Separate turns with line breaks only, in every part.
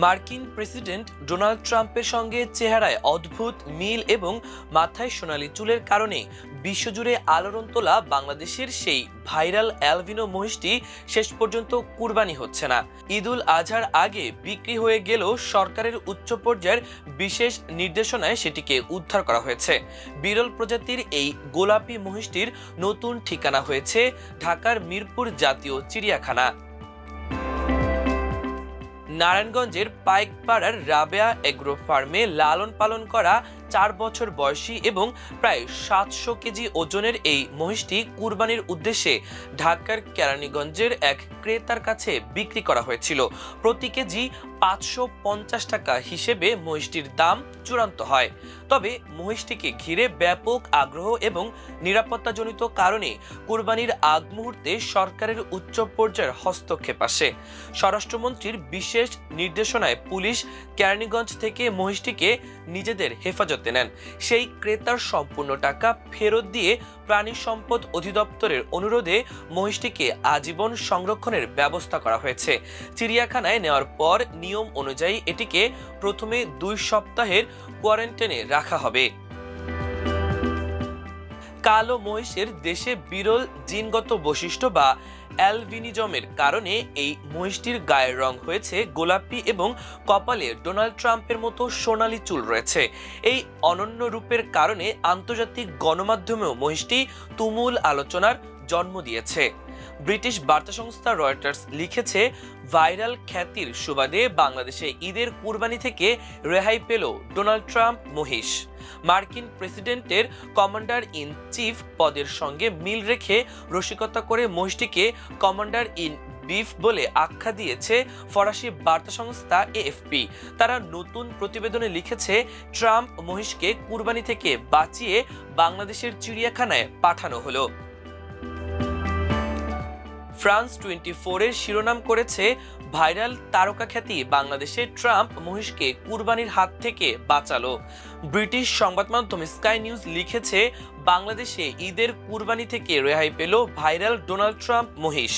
মার্কিন president Donald ট্রাম্পের সঙ্গে চেহারায় অদ্ভুত মিল এবং মাথায় সোনালি চুলের কারণে বিশ্বজুড়ে আলোড়ন তোলা বাংলাদেশের সেই ভাইরাল অ্যালবিনো মহিষটি শেষ পর্যন্ত কুরবানি হচ্ছে না। ঈদুল আজহার আগে বিক্রি হয়ে গেলেও সরকারের উচ্চ পর্যায়ের বিশেষ নির্দেশনায় সেটিকে উদ্ধার করা হয়েছে। বিরল প্রজাতির এই গোলাপি মহিষটির নতুন ঠিকানা হয়েছে ঢাকার মিরপুর জাতীয় চিড়িয়াখানা। নারায়ণগঞ্জের পাইকপাড়ার রাবেয়া এগ্রো ফার্মে লালন পালন করা 4 বছর বয়সী এবং প্রায় 700 কেজি ওজনের এই মহিষটি কুরবানির উদ্দেশ্যে ঢাকার কেরানীগঞ্জের এক ক্রেতার কাছে বিক্রি করা হয়েছিল। প্রতি কেজি 550 টাকা হিসেবে মহিষটির দাম চূড়ান্ত হয়। তবে মহিষটিকে ঘিরে ব্যাপক আগ্রহ এবং নিরাপত্তাজনিত কারণে কুরবানির আগ মুহূর্তে সরকারের উচ্চ পর্যায়ের হস্তক্ষেপ আসে। স্বরাষ্ট্রমন্ত্রীর বিশেষ নির্দেশনায় পুলিশ কেরানীগঞ্জ থেকে মহিষটিকে নিজেদের হেফাজতে নেন। সেই ক্রেতার সম্পূর্ণ টাকা ফেরত দিয়ে প্রাণী সম্পদ অধিদপ্তরের অনুরোধে মহিষটিকে আজীবন সংরক্ষণের ব্যবস্থা করা হয়েছে। চিড়িয়াখানায় নেওয়ার পর নিয়ম অনুযায়ী এটিকে প্রথমে 2 সপ্তাহের কোয়ারেন্টাইনে রাখা হবে। কালো মহিষের দেশে বিরল জিনগত বৈশিষ্ট্য বা অ্যালবিনিজমের কারণে এই মহিষটির গায়ের রং হয়েছে গোলাপি এবং কপালে ডোনাল্ড ট্রাম্পের মতো সোনালি চুল রয়েছে। এই অনন্য রূপের কারণে আন্তর্জাতিক গণমাধ্যমেও মহিষটি তুমুল আলোচনার জন্ম দিয়েছে। ব্রিটিশ বার্তা সংস্থা রয়টার্স লিখেছে, ভাইরাল খ্যাতির সুবাদে বাংলাদেশে ঈদের কুরবানি থেকে রেহাই পেল ডোনাল্ড ট্রাম্প মহিষ। মার্কিন প্রেসিডেন্টের কমান্ডার ইন চিফ পদের সঙ্গে মিল রেখে রসিকতা করে মহিষটিকে কমান্ডার ইন বিফ বলে আখ্যা দিয়েছে ফরাসি বার্তা সংস্থা এএফপি। তারা নতুন প্রতিবেদনে লিখেছে, ট্রাম্প মহিষকে কুরবানি থেকে বাঁচিয়ে বাংলাদেশের চিড়িয়াখানায় পাঠানো হলো। ফ্রান্স 24-এর শিরোনাম করেছে, ভাইরাল তারকা খ্যাতি বাংলাদেশে ট্রাম্প মহিষকে কুরবানির হাত থেকে বাঁচালো। ব্রিটিশ সংবাদ মাধ্যম স্কাই নিউজ লিখেছে, বাংলাদেশে ঈদের কুরবানি থেকে রেহাই পেল ভাইরাল ডোনাল্ড ট্রাম্প মহিষ।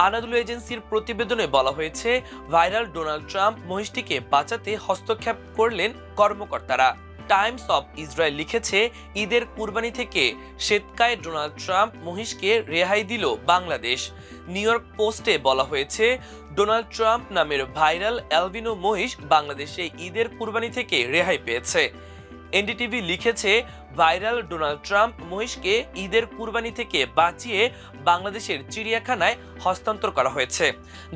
আনাদুলু এজেন্সির প্রতিবেদনে বলা হয়েছে, ভাইরাল ডোনাল্ড ট্রাম্প মহিষটিকে বাঁচাতে হস্তক্ষেপ করলেন কর্মকর্তারা। টাইমস অফ ইসরায়েল লিখেছে, ঈদের কুরবানি থেকে শ্বেতকায় ডোনাল্ড ট্রাম্প মহিষকে রেহাই দিল বাংলাদেশ। নিউ ইয়র্ক পোস্টে বলা হয়েছে, ডোনাল্ড ট্রাম্প নামের ভাইরাল অ্যালবিনো মহিষ বাংলাদেশে ঈদের কুরবানি থেকে রেহাই পেয়েছে। এনডিটিভি লিখেছে, ভাইরাল ডোনাল্ড ট্রাম্প মহিষকে ঈদের কুরবানি থেকে বাঁচিয়ে বাংলাদেশের চিড়িয়াখানায় হস্তান্তর করা হয়েছে।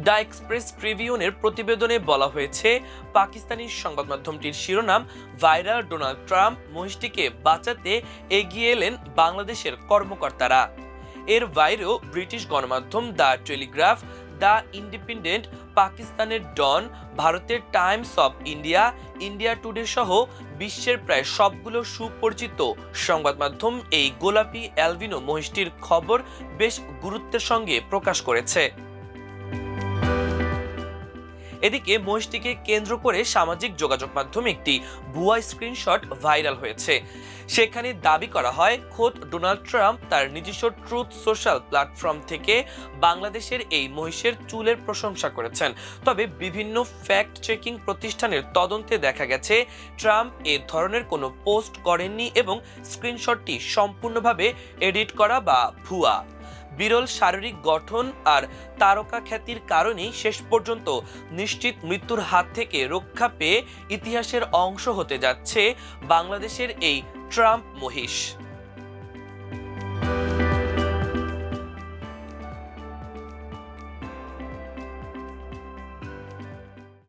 দ্য এক্সপ্রেস ট্রিবিউনের প্রতিবেদনে বলা হয়েছে, পাকিস্তানি সংবাদ মাধ্যমটির শিরোনাম, ভাইরাল ডোনাল্ড ট্রাম্প মহিষটিকে বাঁচাতে এগিয়ে এলেন বাংলাদেশের কর্মকর্তারা। এর বাইরেও ব্রিটিশ গণমাধ্যম দ্য টেলিগ্রাফ, দ্য ইন্ডিপেন্ডেন্ট, পাকিস্তানের ডন, ভারতের Times of India, India today সহ বিশ্বের প্রায় সবগুলো সুপরিচিত সংবাদ মাধ্যম এই গোলাপি অ্যালবিনো মহিষটির খবর বেশ গুরুত্বের সঙ্গে প্রকাশ করেছে। এদিকে মহিষটিকে কেন্দ্র করে সামাজিক যোগাযোগ মাধ্যমে একটি ভুয়া স্ক্রিনশট ভাইরাল হয়েছে। সেখানে দাবি করা হয়, খোদ ডোনাল্ড ট্রাম্প তার নিজস্ব ট্রুথ সোশ্যাল প্ল্যাটফর্ম থেকে বাংলাদেশের এই মহিষের চুলের প্রশংসা করেছেন। তবে বিভিন্ন ফ্যাক্ট চেকিং প্রতিষ্ঠানের তদন্তে দেখা গেছে, ট্রাম্প এ ধরনের কোনো পোস্ট করেননি এবং স্ক্রিনশটটি সম্পূর্ণভাবে এডিট করা বা ভুয়া। বিরল শারীরিক গঠন আর তারকা খ্যাতির কারণেই শেষ পর্যন্ত নিশ্চিত মৃত্যুর হাত থেকে রক্ষা পেয়ে ইতিহাসের অংশ হতে যাচ্ছে বাংলাদেশের এই ট্রাম্প মহিষ।